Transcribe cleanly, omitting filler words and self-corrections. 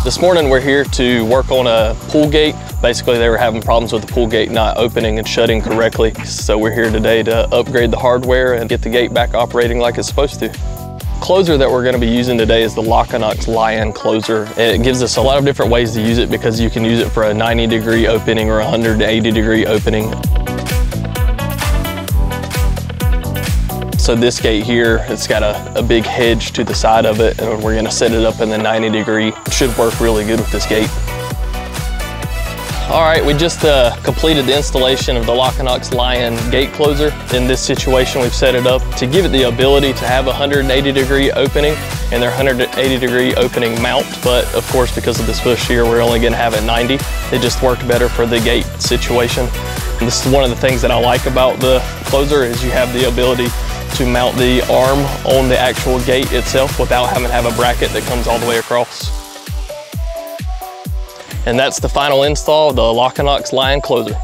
This morning we're here to work on a pool gate. Basically they were having problems with the pool gate not opening and shutting correctly. So we're here today to upgrade the hardware and get the gate back operating like it's supposed to. Closer that we're going to be using today is the Locinox Lion closer. It gives us a lot of different ways to use it because you can use it for a 90-degree opening or a 180-degree opening. So this gate here, it's got a big hedge to the side of it, and we're gonna set it up in the 90-degree. It should work really good with this gate. All right, we just completed the installation of the Locinox Lion gate closer. In this situation, we've set it up to give it the ability to have a 180-degree opening and their 180-degree opening mount. But of course, because of this bush here, we're only gonna have it 90. It just worked better for the gate situation. And this is one of the things that I like about the closer is you have the ability to mount the arm on the actual gate itself without having to have a bracket that comes all the way across. And that's the final install of the Locinox Lion closer.